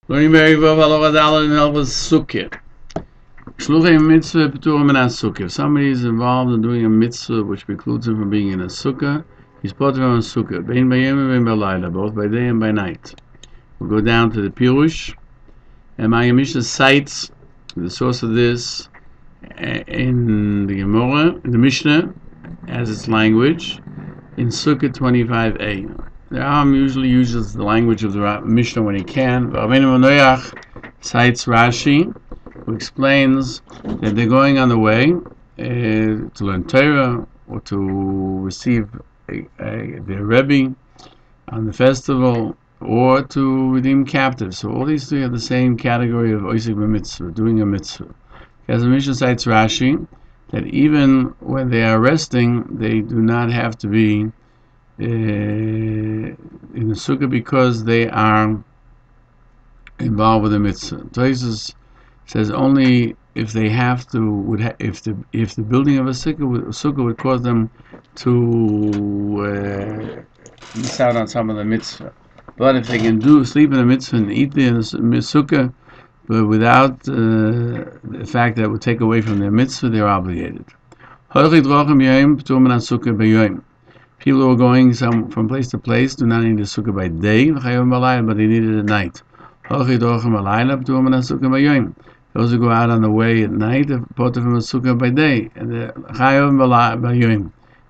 Learning very well, Halacha Daled in Hilchos Sukkah. Shluchei mitzvah p'turim min sukkah. If somebody is involved in doing a mitzvah which precludes him from being in a sukkah, he's put on a sukkah. Bein bayom and bein balayla, both by day and by night. We'll go down to the Peirush, and my Mishnah cites the source of this in the Gemara, in the Mishnah, as its language, in Sukkah 25a. The Rambam usually uses the language of the Mishnah when he can. Rabbeinu Noach cites Rashi, who explains that they're going on the way to learn Torah or to receive their Rebbe on the festival or to redeem captives. So all these three are the same category of Oisik Mitzvah, doing a mitzvah. As the Mishnah cites Rashi, that even when they are resting, they do not have to be in the sukkah because they are involved with the mitzvah. Tosis says only if they have to, if the building of a sukkah would cause them to miss out on some of the mitzvah. But if they can sleep in a mitzvah and eat in a sukkah, but without the fact that it would take away from their mitzvah, they're obligated. People who are going from place to place do not need a sukkah by day, but they need it at night. Those who go out on the way at night are put from a sukkah by day, and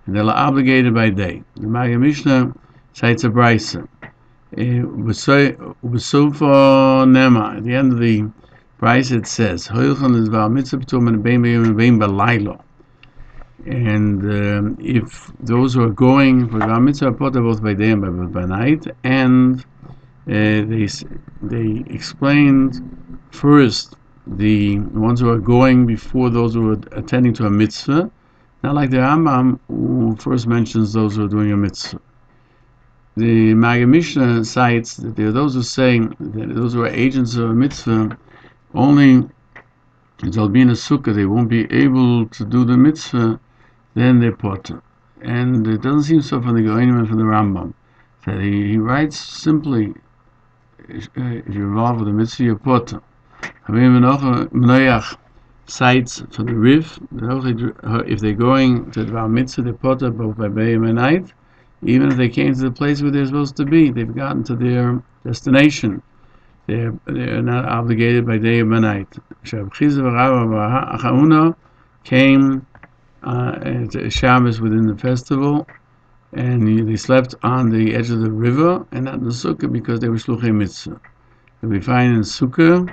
they're obligated by day. The Maggid Mishnah cites a brisa. At the end of the brisa it says, and if those who are going for the mitzvah are put both by day and by night, and they explained first the ones who are going before those who are attending to a mitzvah, not like the Rambam who first mentions those who are doing a mitzvah. The Maggid Mishnah cites that there are those who say that those who are agents of a mitzvah, only if they'll be in a sukkah, they won't be able to do the mitzvah, then they're potter. And it doesn't seem so from the Goinim and from the Rambam. That he writes simply, if you're involved with the mitzvah, you're potter. Noach cites for the Rif, if they're going to the mitzvah, they're potter both by day and by night. Even if they came to the place where they're supposed to be, they've gotten to their destination. They're not obligated by day or by night. Came to Shabbos within the festival, and they slept on the edge of the river and not in the sukkah because they were shluchei mitzvah. And we find in sukkah,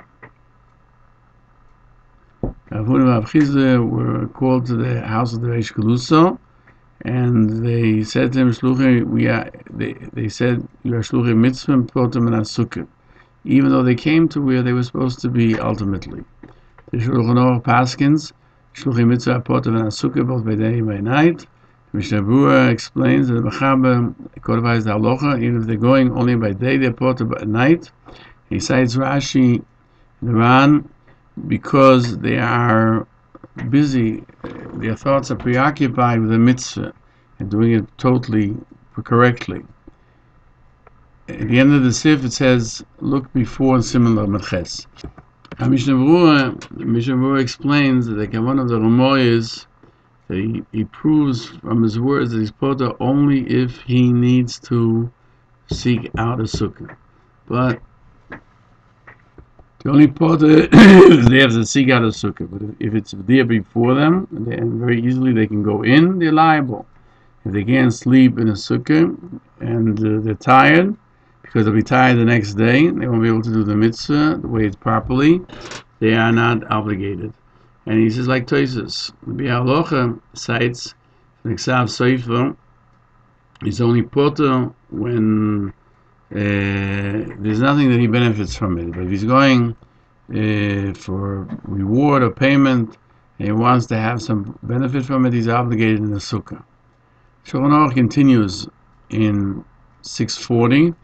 were called to the house of the Reish Galusa, and they said to him, they said, you are shluchei mitzvah and potem and sukkah, even though they came to where they were supposed to be ultimately. The Shulchan Aruch paskins, shluchei mitzvah potem and sukkah both by day and by night. Mishnah Berurah explains that the Mechaber codifies the Halacha, even if they're going only by day, they're potem by night. He cites Rashi, the Ran, because they are busy, their thoughts are preoccupied with the mitzvah and doing it totally correctly. At the end of the Sif it says, look before similar meches. Mishnah Berurah explains that one of the Ramoyes, that he proves from his words that he's potter only if he needs to seek out a sukkah. But the only potter they have to seek out a sukkah. But if it's there before them, and very easily they can go in, they're liable. If they can't sleep in a sukkah and they're tired, because they'll be tired the next day, they won't be able to do the mitzvah the way it's properly, they are not obligated. And he says like Tosis, the Halacha cites the Ksav Sefer, he's only potter when there's nothing that he benefits from it. But if he's going for reward or payment and he wants to have some benefit from it, he's obligated in the sukkah. Shulchan Aruch continues in 640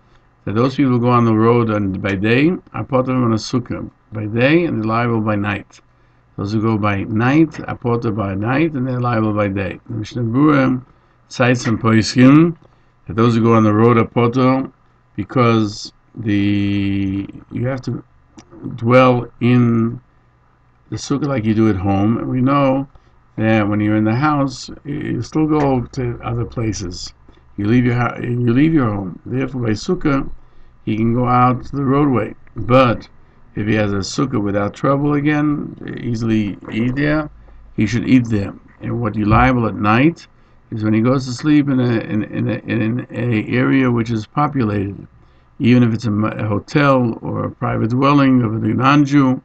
that those people who go on the road and by day are potter on a sukkah by day and they're liable by night. Those who go by night are potter by night and they're liable by day. The Mishnah Berurah cites some poskim that those who go on the road are potter because you have to dwell in the sukkah like you do at home. And we know that when you're in the house, you still go to other places. You leave your home. Therefore, by sukkah, he can go out to the roadway. But if he has a sukkah without trouble again, easily eat there, he should eat there. And what you're liable at night is when he goes to sleep in an area which is populated, even if it's a hotel or a private dwelling of a non-Jew.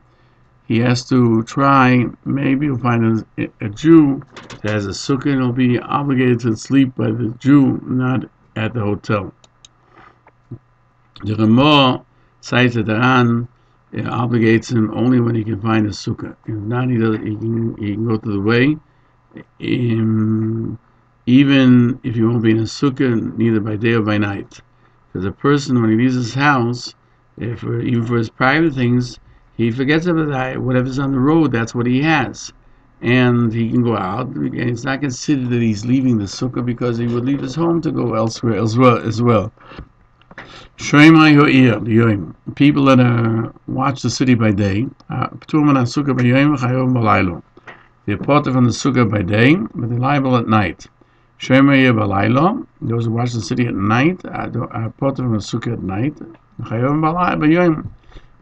He has to try, maybe he'll find a Jew that has a sukkah and he'll be obligated to sleep by the Jew, not at the hotel. The Ramah cites that the Ran obligates him only when he can find a sukkah. If not, he can go to the way, even if he won't be in a sukkah, neither by day or by night. Because a person, when he leaves his house, even for his private things, he forgets about that. Whatever's on the road, that's what he has. And he can go out, and it's not considered that he's leaving the sukkah because he would leave his home to go elsewhere as well. People that watch the city by day, they're part of the sukkah by day, but they're liable at night. Those who watch the city at night are part of the sukkah at night,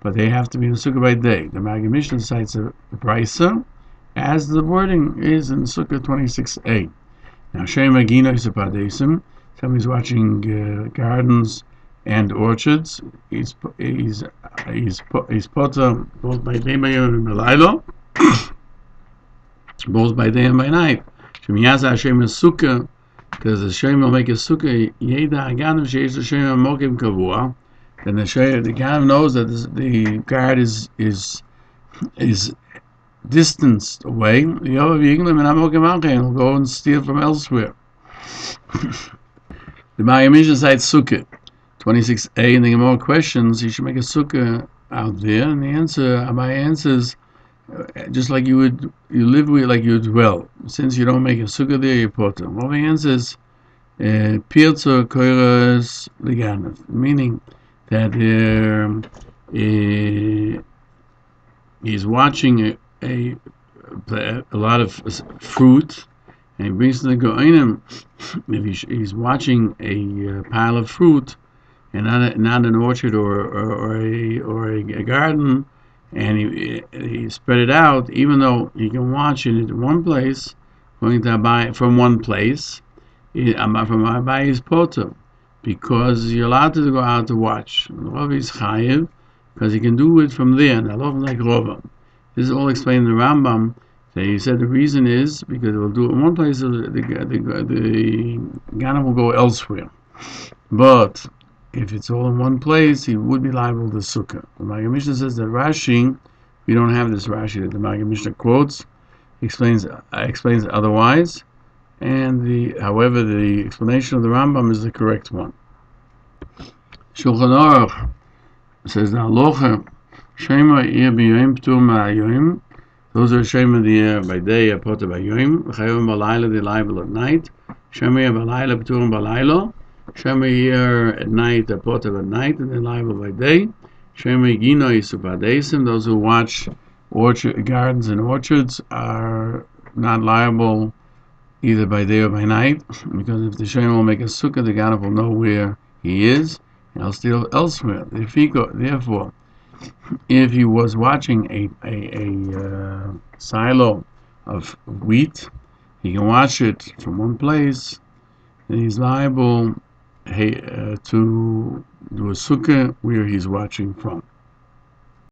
but they have to be in the sukkah by day. The Maggid Mishnah cites a brisa, as the wording is in Sukkah 26a. Now, somebody's watching gardens and orchards. He's potter both by day and by night, both by day and by night. Because the Shem will make a sukkah, then the Gav knows that the guard is distanced away. He'll go and steal from elsewhere. The Maggid Mishnah cites sukkah 26a, and the Gemara questions he should make a sukkah out there, and the Abai answers just like you live with, like you dwell. Since you don't make a sukkah there, you're potter. Well, the answer is pirzo koiras leganav, meaning that he's watching a lot of fruit, and he brings to the goinim. If he's watching a pile of fruit, and not an orchard or a garden, and he spread it out, even though he can watch it in one place, going to buy from one place, from Abai is potter, because you're allowed to go out to watch. Rav is chayiv, because he can do it from there, and I love like Rambam. This is all explained in the Rambam. So he said the reason is because it will do it in one place, the Ghana will go elsewhere. But if it's all in one place, he would be liable to sukkah. The Maggid Mishnah says that Rashi, we don't have this Rashi that the Maggid Mishnah quotes, explains otherwise, and however the explanation of the Rambam is the correct one. Shulchan Aruch says the Halacha, Shema ir b'yoyim p'tur ma'ayoyim. Those are Shema the year by day, potter by yoyim. Chayim b'layla, they're liable at night. Shema ir b'layla p'turim b'layla. Shema ir at night, potter at night, and they're liable by day. Shema gino yisupadesim. Those who watch gardens and orchards are not liable either by day or by night, because if the Shema will make a sukkah, the Ganav will know where he is, and he'll steal elsewhere. Therefore, if he was watching a silo of wheat, he can watch it from one place, and he's liable to do a sukkah where he's watching from.